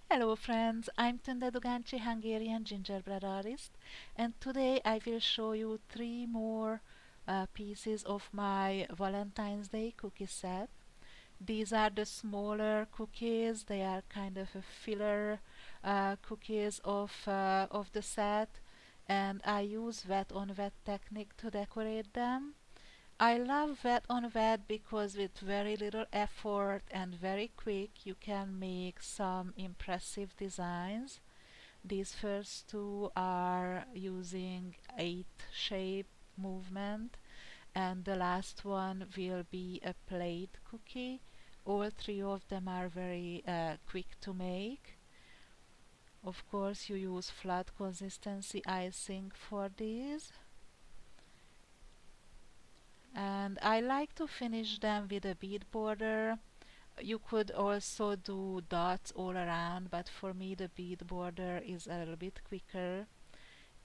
Hello friends, I'm Tunde Dugantsi, Hungarian gingerbread artist, and today I will show you three more pieces of my Valentine's Day cookie set. These are the smaller cookies, they are kind of a filler cookies of the set, and I use wet on wet technique to decorate them. I love wet on wet because with very little effort and very quick you can make some impressive designs. These first two are using 8 shape movement and the last one will be a plate cookie. All three of them are very quick to make. Of course you use flat consistency icing for these. And I like to finish them with a bead border. You could also do dots all around, but for me the bead border is a little bit quicker.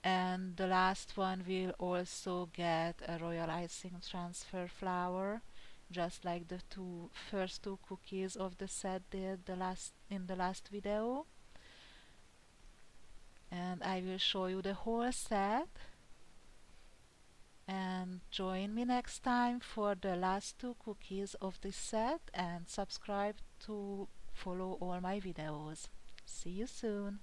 And the last one will also get a royal icing transfer flower, just like the first two cookies of the set did in the last video. And I will show you the whole set. And join me next time for the last two cookies of this set and subscribe to follow all my videos. See you soon!